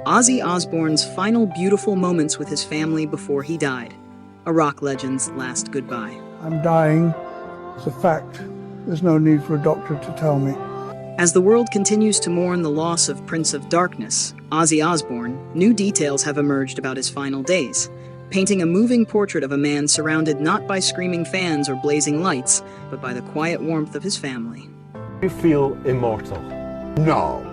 Ozzy Osbourne's final beautiful moments with his family before he died. A rock legend's last goodbye. I'm dying. It's a fact. There's no need for a doctor to tell me. As the world continues to mourn the loss of Prince of Darkness, Ozzy Osbourne, new details have emerged about his final days, painting a moving portrait of a man surrounded not by screaming fans or blazing lights, but by the quiet warmth of his family. You feel immortal? No.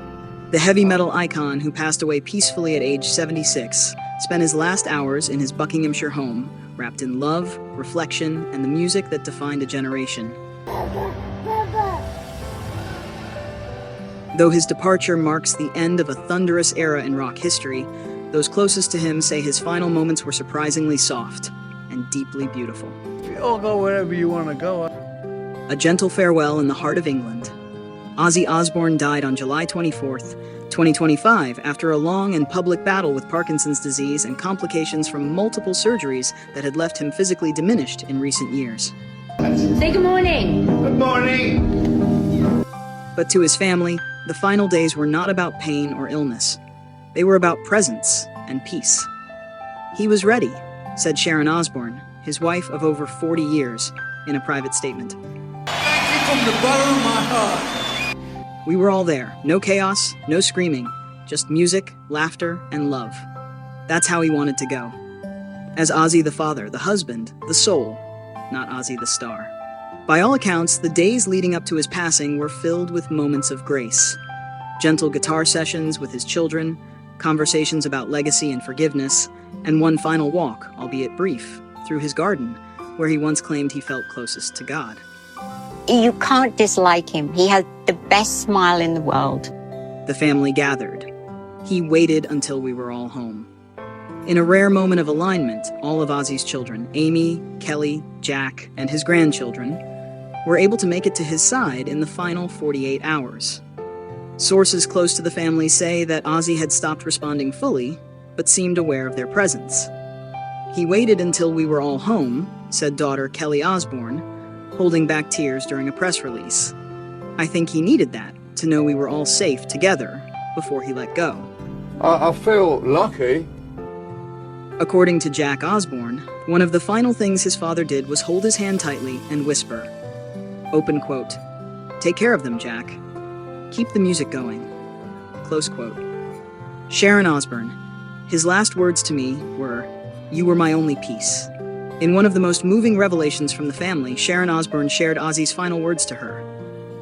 The heavy metal icon, who passed away peacefully at age 76, spent his last hours in his Buckinghamshire home, wrapped in love, reflection, and the music that defined a generation. Though his departure marks the end of a thunderous era in rock history, those closest to him say his final moments were surprisingly soft and deeply beautiful. You all go wherever you want to go. A gentle farewell in the heart of England. Ozzy Osbourne died on July 24th, 2025, after a long and public battle with Parkinson's disease and complications from multiple surgeries that had left him physically diminished in recent years. Say good morning. Good morning. But to his family, the final days were not about pain or illness. They were about presence and peace. He was ready, said Sharon Osbourne, his wife of over 40 years, in a private statement. Thank you from the bottom of my heart. We were all there. No chaos, no screaming, just music, laughter, and love. That's how he wanted to go. As Ozzy the father, the husband, the soul, not Ozzy the star. By all accounts, the days leading up to his passing were filled with moments of grace. Gentle guitar sessions with his children, conversations about legacy and forgiveness, and one final walk, albeit brief, through his garden, where he once claimed he felt closest to God. You can't dislike him. He had the best smile in the world. The family gathered. He waited until we were all home. In a rare moment of alignment, all of Ozzy's children, Amy, Kelly, Jack, and his grandchildren, were able to make it to his side in the final 48 hours. Sources close to the family say that Ozzy had stopped responding fully, but seemed aware of their presence. He waited until we were all home, said daughter Kelly Osbourne, holding back tears during a press release. I think he needed that, to know we were all safe together before he let go. I feel lucky. According to Jack Osbourne, one of the final things his father did was hold his hand tightly and whisper, open quote, "Take care of them, Jack. Keep the music going." Close quote. Sharon Osbourne, his last words to me were, "You were my only peace." In one of the most moving revelations from the family, Sharon Osbourne shared Ozzy's final words to her.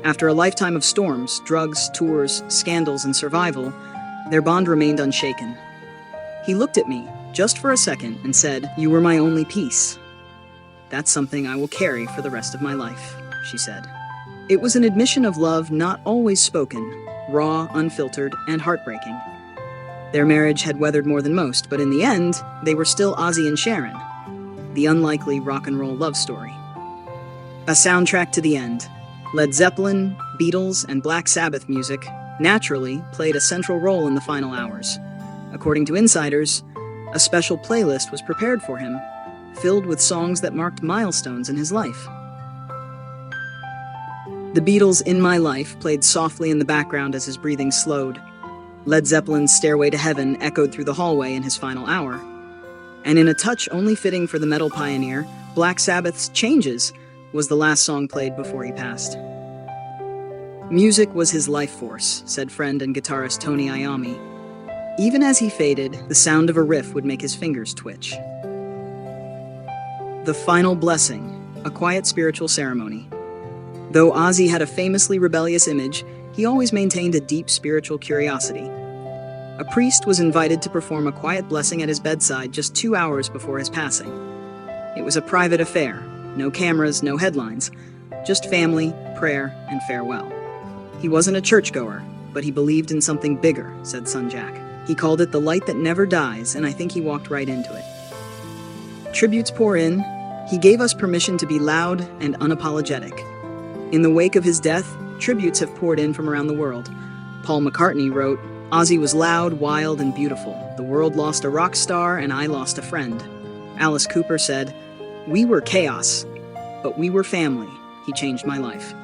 After a lifetime of storms, drugs, tours, scandals, and survival, their bond remained unshaken. He looked at me, just for a second, and said, "You were my only peace." "That's something I will carry for the rest of my life," she said. It was an admission of love not always spoken, raw, unfiltered, and heartbreaking. Their marriage had weathered more than most, but in the end, they were still Ozzy and Sharon, the unlikely rock and roll love story. A soundtrack to the end. Led Zeppelin, Beatles, and Black Sabbath music naturally played a central role in the final hours. According to insiders, a special playlist was prepared for him, filled with songs that marked milestones in his life. The Beatles' In My Life played softly in the background as his breathing slowed. Led Zeppelin's Stairway to Heaven echoed through the hallway in his final hour. And in a touch only fitting for the metal pioneer, Black Sabbath's Changes was the last song played before he passed. Music was his life force, said friend and guitarist Tony Iommi. Even as he faded, the sound of a riff would make his fingers twitch. The final blessing, a quiet spiritual ceremony. Though Ozzy had a famously rebellious image, he always maintained a deep spiritual curiosity. A priest was invited to perform a quiet blessing at his bedside just 2 hours before his passing. It was a private affair, no cameras, no headlines, just family, prayer, and farewell. He wasn't a churchgoer, but he believed in something bigger, said son Jack. He called it the light that never dies, and I think he walked right into it. Tributes pour in. He gave us permission to be loud and unapologetic. In the wake of his death, tributes have poured in from around the world. Paul McCartney wrote, "Ozzy was loud, wild, and beautiful. The world lost a rock star, and I lost a friend." Alice Cooper said, "We were chaos, but we were family. He changed my life."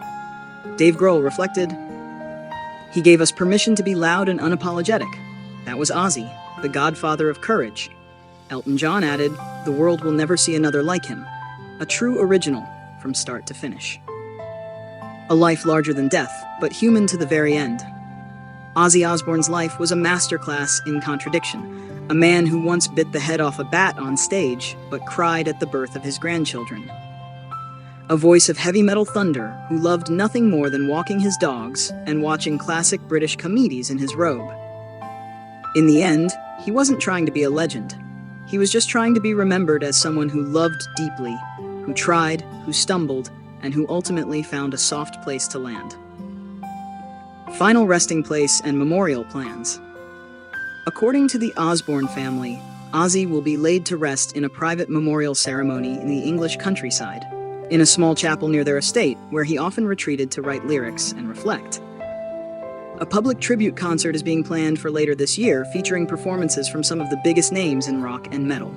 Dave Grohl reflected, "He gave us permission to be loud and unapologetic. That was Ozzy, the godfather of courage. Elton John added, "The world will never see another like him. A true original from start to finish." A life larger than death, but human to the very end. Ozzy Osbourne's life was a masterclass in contradiction. A man who once bit the head off a bat on stage, but cried at the birth of his grandchildren. A voice of heavy metal thunder who loved nothing more than walking his dogs and watching classic British comedies in his robe. In the end, he wasn't trying to be a legend. He was just trying to be remembered as someone who loved deeply, who tried, who stumbled, and who ultimately found a soft place to land. Final resting place and memorial plans. According to the Osbourne family, Ozzy will be laid to rest in a private memorial ceremony in the English countryside, in a small chapel near their estate, where he often retreated to write lyrics and reflect. A public tribute concert is being planned for later this year, featuring performances from some of the biggest names in rock and metal.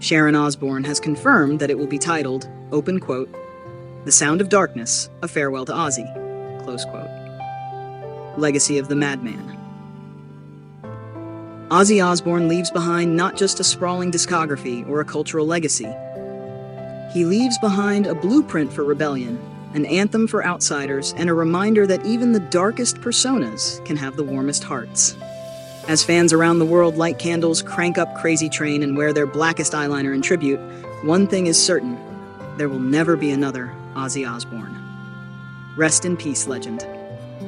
Sharon Osbourne has confirmed that it will be titled, open quote, "The Sound of Darkness, A Farewell to Ozzy," close quote. Legacy of the Madman. Ozzy Osbourne leaves behind not just a sprawling discography or a cultural legacy. He leaves behind a blueprint for rebellion, an anthem for outsiders, and a reminder that even the darkest personas can have the warmest hearts. As fans around the world light candles, crank up Crazy Train, and wear their blackest eyeliner in tribute, one thing is certain: there will never be another Ozzy Osbourne. Rest in peace, legend.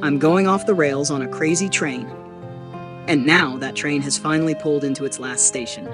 I'm going off the rails on a crazy train. And now that train has finally pulled into its last station.